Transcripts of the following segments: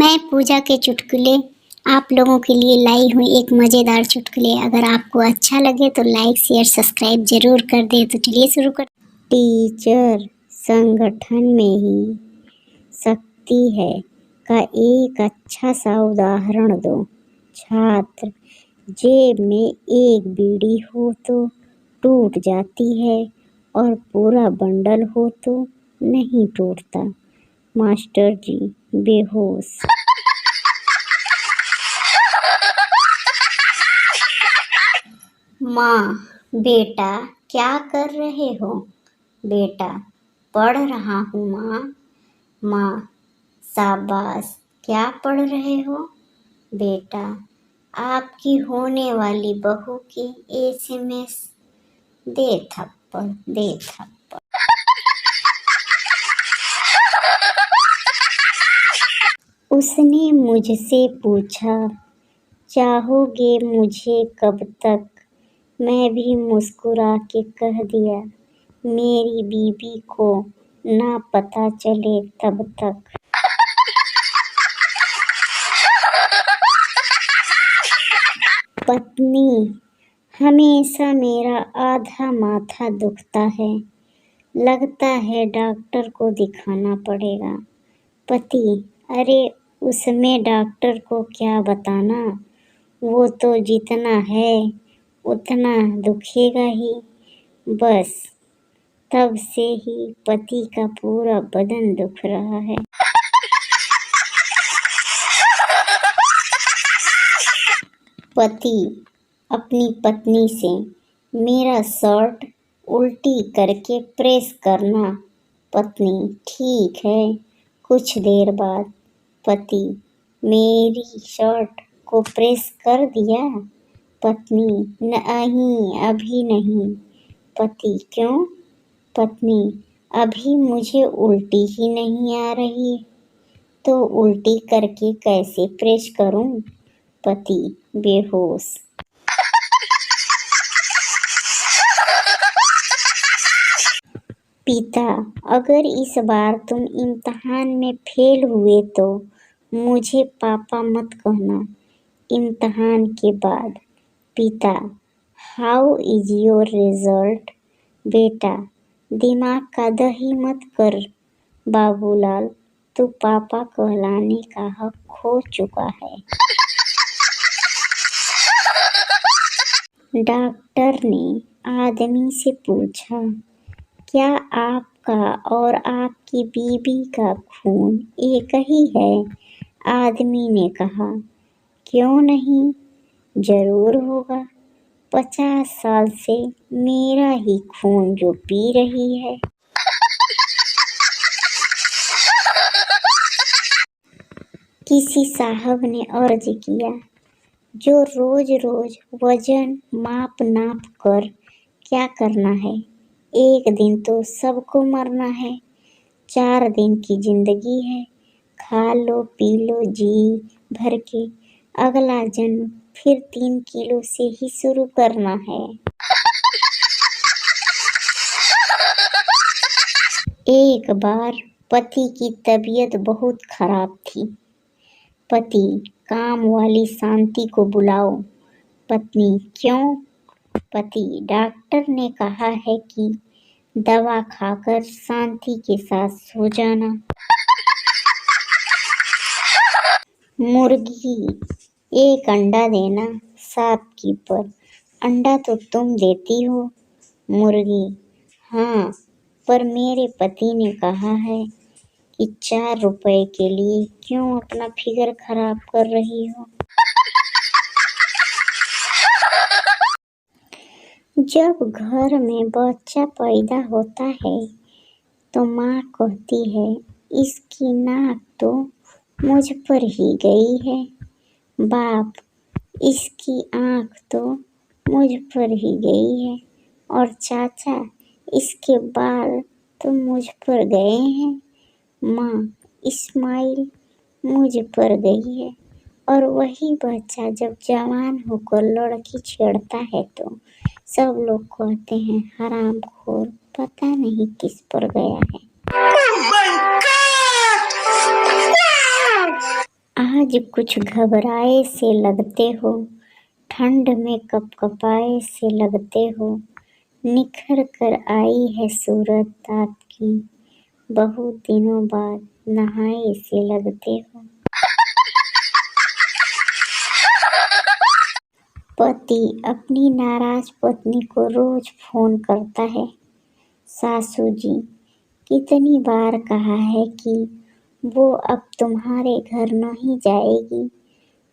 मैं पूजा के चुटकुले आप लोगों के लिए लाई हूँ एक मज़ेदार चुटकुले। अगर आपको अच्छा लगे तो लाइक शेयर सब्सक्राइब जरूर कर दें। तो चलिए शुरू कर। टीचर संगठन में ही शक्ति है का एक अच्छा सा उदाहरण दो। छात्र, जेब में एक बीड़ी हो तो टूट जाती है और पूरा बंडल हो तो नहीं टूटता। मास्टर जी बेहोश। माँ, बेटा क्या कर रहे हो? बेटा, पढ़ रहा हूँ माँ। माँ, शाबाश, क्या पढ़ रहे हो? बेटा, आपकी होने वाली बहू की SMS। दे थप्पड़, दे थप्पड़। उसने मुझसे पूछा, चाहोगे मुझे कब तक? मैं भी मुस्कुरा के कह दिया, मेरी बीवी को ना पता चले तब तक। पत्नी, हमेशा मेरा आधा माथा दुखता है, लगता है डॉक्टर को दिखाना पड़ेगा। पति, अरे उसमें डॉक्टर को क्या बताना, वो तो जितना है उतना दुखेगा ही। बस तब से ही पति का पूरा बदन दुख रहा है। पति अपनी पत्नी से, मेरा शर्ट उल्टी करके प्रेस करना। पत्नी, ठीक है। कुछ देर बाद पति, मेरी शर्ट को प्रेस कर दिया? पत्नी, नहीं अभी नहीं। पति, क्यों? पत्नी, अभी मुझे उल्टी ही नहीं आ रही, तो उल्टी करके कैसे प्रेस करूं? पति बेहोश। पिता, अगर इस बार तुम इम्तिहान में फेल हुए तो मुझे पापा मत कहना। इम्तिहान के बाद पिता, हाउ इज योर रिजल्ट? बेटा, दिमाग का दही मत कर बाबूलाल, तू पापा कहलाने का हक खो चुका है। डॉक्टर ने आदमी से पूछा, क्या आपका और आपकी बीवी का खून एक ही है? आदमी ने कहा, क्यों नहीं, जरूर होगा। 50 साल से मेरा ही खून जो पी रही है। किसी साहब ने अर्ज किया, जो रोज रोज वजन माप नाप कर क्या करना है? एक दिन तो सबको मरना है, 4 दिन की जिंदगी है, खा लो पी लो जी भर के, अगला जन्म फिर 3 किलो से ही शुरू करना है। एक बार पति की तबीयत बहुत खराब थी। पति, काम वाली शांति को बुलाओ। पत्नी, क्यों? पति, डॉक्टर ने कहा है कि दवा खाकर शांति के साथ सो जाना। मुर्गी, एक अंडा देना शॉपकीपर, अंडा तो तुम देती हो। मुर्गी, हाँ, पर मेरे पति ने कहा है कि 4 रुपए के लिए क्यों अपना फिगर खराब कर रही हो? जब घर में बच्चा पैदा होता है तो माँ कहती है, इसकी नाक तो मुझ पर ही गई है। बाप, इसकी आँख तो मुझ पर ही गई है। और चाचा, इसके बाल तो मुझ पर गए हैं। माँ, स्माइल मुझ पर गई है। और वही बच्चा जब जवान होकर लड़की छेड़ता है तो सब लोग कहते हैं, हरामखोर, पता नहीं किस पर गया है। आज कुछ घबराए से लगते हो, ठंड में कपकपाए से लगते हो, निखर कर आई है सूरत आपकी, बहुत दिनों बाद नहाए से लगते हो। पति अपनी नाराज पत्नी को रोज फोन करता है। सासू जी, कितनी बार कहा है कि वो अब तुम्हारे घर नहीं जाएगी,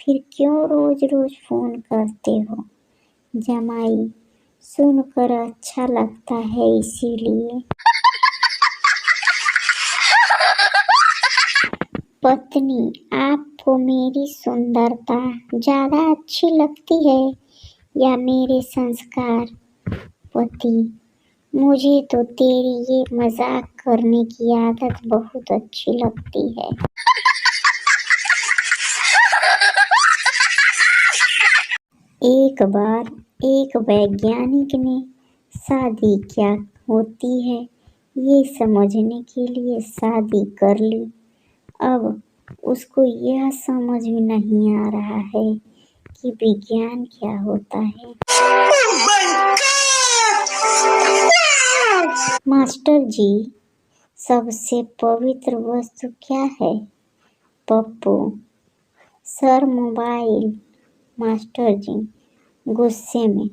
फिर क्यों रोज रोज फोन करते हो। जमाई, सुनकर अच्छा लगता है इसीलिए। पत्नी, आपको मेरी सुंदरता ज्यादा अच्छी लगती है या मेरे संस्कार। पति, मुझे तो तेरी ये मजाक करने की आदत बहुत अच्छी लगती है। एक बार एक वैज्ञानिक ने शादी क्या होती है ये समझने के लिए शादी कर ली। अब उसको यह समझ में नहीं आ रहा है कि विज्ञान क्या होता है। मास्टर जी, सबसे पवित्र वस्तु क्या है। Pappu, sir mobile. मास्टर जी गुस्से में,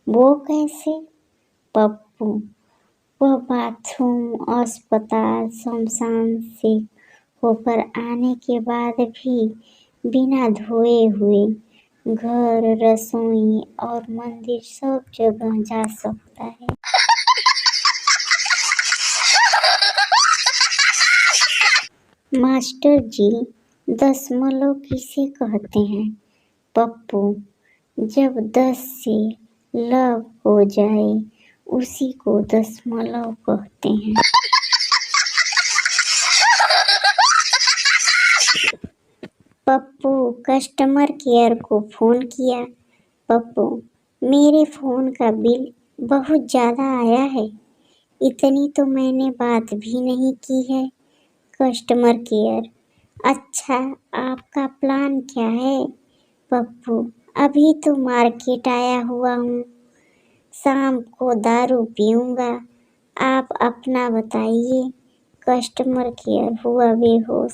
वो कैसे। पप्पू, वह बाथरूम, अस्पताल, शमशान से होकर आने के बाद भी बिना धोए हुए घर, रसोई और मंदिर सब जगह जा सकता है। मास्टर जी, दशमलव किसे कहते हैं। पप्पू, जब 10 से लव हो जाए उसी को दशमलव कहते हैं। पप्पू कस्टमर केयर को फोन किया। पप्पू, मेरे फोन का बिल बहुत ज्यादा आया है, इतनी तो मैंने बात भी नहीं की है। कस्टमर केयर, अच्छा आपका प्लान क्या है। पप्पू, अभी तो मार्केट आया हुआ हूँ, शाम को दारू पीऊँगा, आप अपना बताइए। कस्टमर केयर हुआ बेहोश।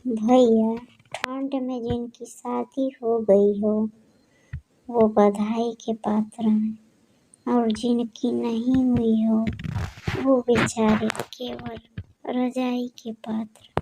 भैया, ठंड में जिनकी शादी हो गई हो वो बधाई के पात्र हैं, और जिनकी नहीं हुई हो वो बेचारे केवल रजाई के पात्र।